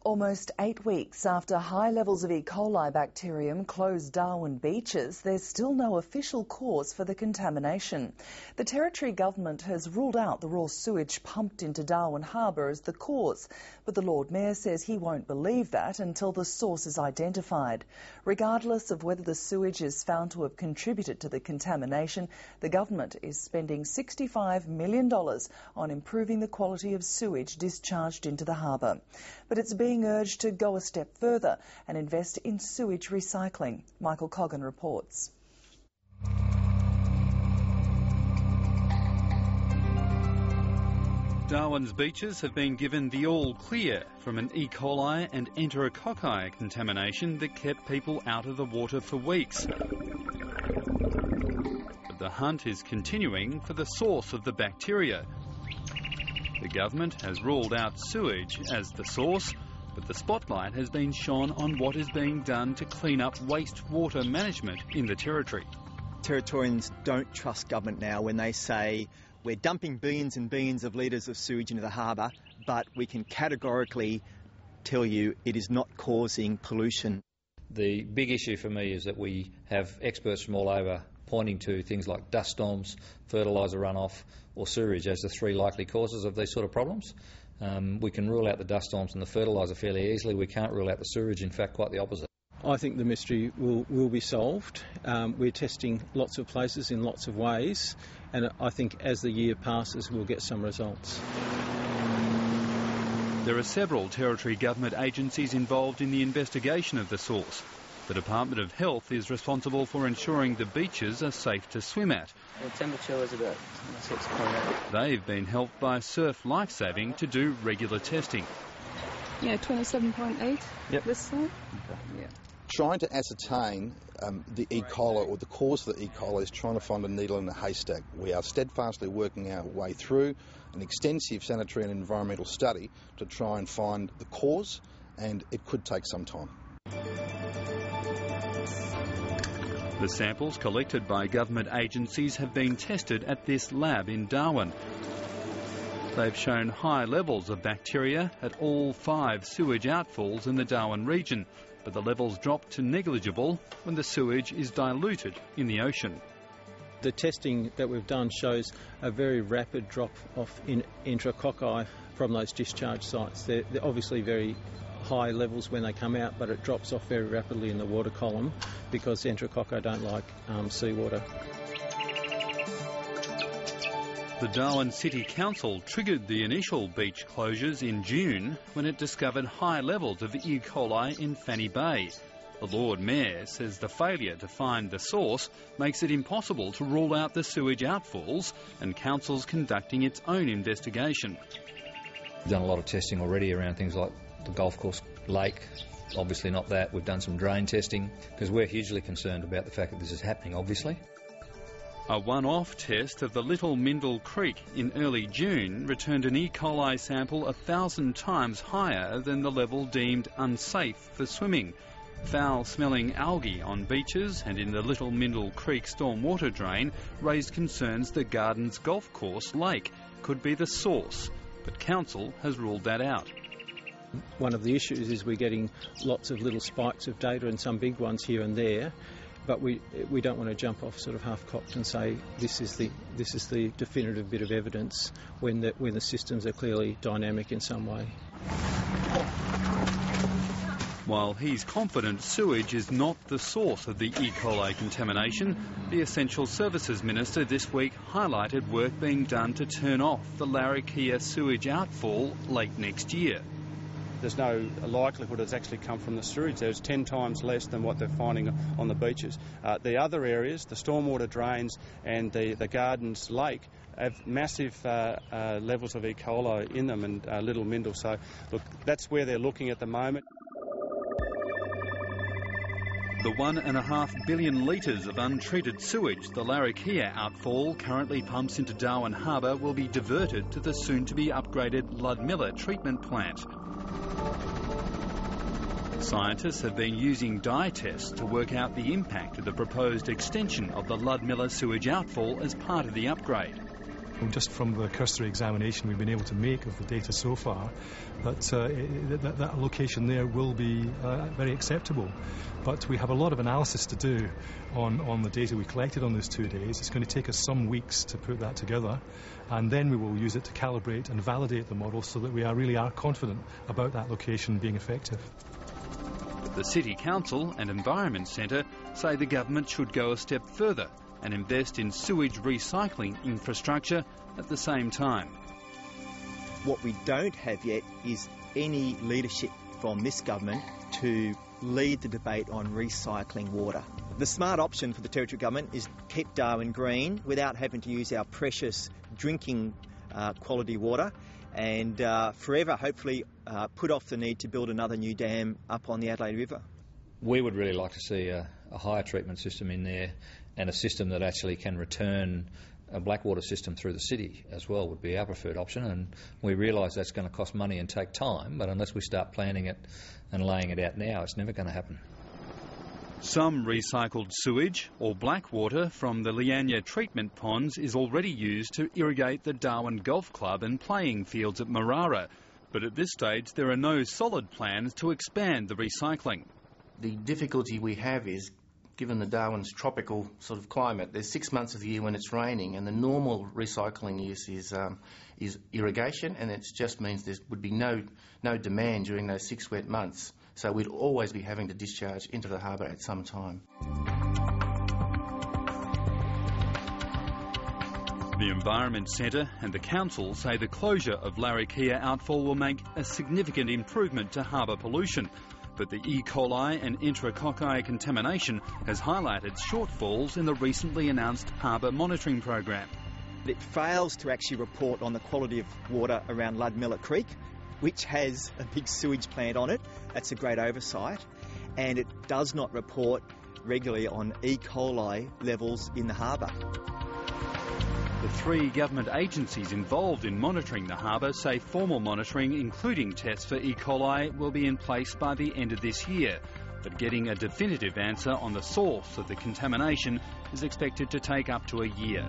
Almost 8 weeks after high levels of E. coli bacterium closed Darwin beaches, there's still no official cause for the contamination. The Territory Government has ruled out the raw sewage pumped into Darwin Harbour as the cause, but the Lord Mayor says he won't believe that until the source is identified. Regardless of whether the sewage is found to have contributed to the contamination, the Government is spending $65 million on improving the quality of sewage discharged into the harbour. But it's being urged to go a step further and invest in sewage recycling. Michael Coggan reports. Darwin's beaches have been given the all clear from an E. coli and enterococci contamination that kept people out of the water for weeks. But the hunt is continuing for the source of the bacteria. The government has ruled out sewage as the source, but the spotlight has been shone on what is being done to clean up wastewater management in the Territory. Territorians don't trust government now when they say we're dumping billions and billions of litres of sewage into the harbour, but we can categorically tell you it is not causing pollution. The big issue for me is that we have experts from all over pointing to things like dust storms, fertiliser runoff or sewerage as the three likely causes of these sort of problems. We can rule out the dust storms and the fertiliser fairly easily. We can't rule out the sewerage, in fact quite the opposite. I think the mystery will be solved. We're testing lots of places in lots of ways, and I think as the year passes we'll get some results. There are several Territory Government agencies involved in the investigation of the source. The Department of Health is responsible for ensuring the beaches are safe to swim at. The temperature was about 6.8. They've been helped by Surf Lifesaving to do regular testing. Yeah, 27.8 this side. Okay. Yeah. Trying to ascertain the E. coli or the cause of the E. coli is trying to find a needle in a haystack. We are steadfastly working our way through an extensive sanitary and environmental study to try and find the cause, and it could take some time. The samples collected by government agencies have been tested at this lab in Darwin. They've shown high levels of bacteria at all 5 sewage outfalls in the Darwin region, but the levels drop to negligible when the sewage is diluted in the ocean. The testing that we've done shows a very rapid drop off in enterococci from those discharge sites. They're obviously very high levels when they come out, but it drops off very rapidly in the water column because enterococci don't like seawater. The Darwin City Council triggered the initial beach closures in June when it discovered high levels of E. coli in Fanny Bay. The Lord Mayor says the failure to find the source makes it impossible to rule out the sewage outfalls, and Council's conducting its own investigation. We've done a lot of testing already around things like the golf course lake. Obviously not that. We've done some drain testing because we're hugely concerned about the fact that this is happening, obviously. A one-off test of the Little Mindle Creek in early June returned an E. coli sample 1,000 times higher than the level deemed unsafe for swimming. Foul-smelling algae on beaches and in the Little Mindle Creek stormwater drain raised concerns the Gardens Golf Course lake could be the source, but Council has ruled that out. One of the issues is we're getting lots of little spikes of data and some big ones here and there, but we don't want to jump off sort of half-cocked and say this is the definitive bit of evidence when the systems are clearly dynamic in some way. While he's confident sewage is not the source of the E. coli contamination, the Essential Services Minister this week highlighted work being done to turn off the Larrakia sewage outfall late next year. There's no likelihood it's actually come from the sewage. There's 10 times less than what they're finding on the beaches. The other areas, the stormwater drains and the Gardens Lake, have massive levels of E. coli in them and Little Mindle. So, look, that's where they're looking at the moment. The 1.5 billion litres of untreated sewage the Larrakia outfall currently pumps into Darwin Harbour will be diverted to the soon-to-be upgraded Ludmilla treatment plant. Scientists have been using dye tests to work out the impact of the proposed extension of the Ludmilla sewage outfall as part of the upgrade. Just from the cursory examination we've been able to make of the data so far, that location there will be very acceptable. But we have a lot of analysis to do on the data we collected on those 2 days. It's going to take us some weeks to put that together, and then we will use it to calibrate and validate the model so that we really are confident about that location being effective. The City Council and Environment Centre say the government should go a step further and invest in sewage recycling infrastructure at the same time. What we don't have yet is any leadership from this government to lead the debate on recycling water. The smart option for the Territory Government is keep Darwin green without having to use our precious drinking quality water, and forever, hopefully, put off the need to build another new dam up on the Adelaide River. We would really like to see a higher treatment system in there, and a system that actually can return a blackwater system through the city as well would be our preferred option. And we realise that's going to cost money and take time, but unless we start planning it and laying it out now, it's never going to happen. Some recycled sewage or blackwater from the Leanya treatment ponds is already used to irrigate the Darwin Golf Club and playing fields at Marara. But at this stage there are no solid plans to expand the recycling. The difficulty we have is, given the Darwin's tropical sort of climate, there's 6 months of the year when it's raining, and the normal recycling use is irrigation, and it just means there would be no demand during those 6 wet months. So we'd always be having to discharge into the harbour at some time. The Environment Centre and the Council say the closure of Larrakia outfall will make a significant improvement to harbour pollution. But the E. coli and enterococci contamination has highlighted shortfalls in the recently announced harbour monitoring program. It fails to actually report on the quality of water around Ludmilla Creek, which has a big sewage plant on it. That's a great oversight. And it does not report regularly on E. coli levels in the harbour. The 3 government agencies involved in monitoring the harbour say formal monitoring, including tests for E. coli, will be in place by the end of this year. But getting a definitive answer on the source of the contamination is expected to take up to a year.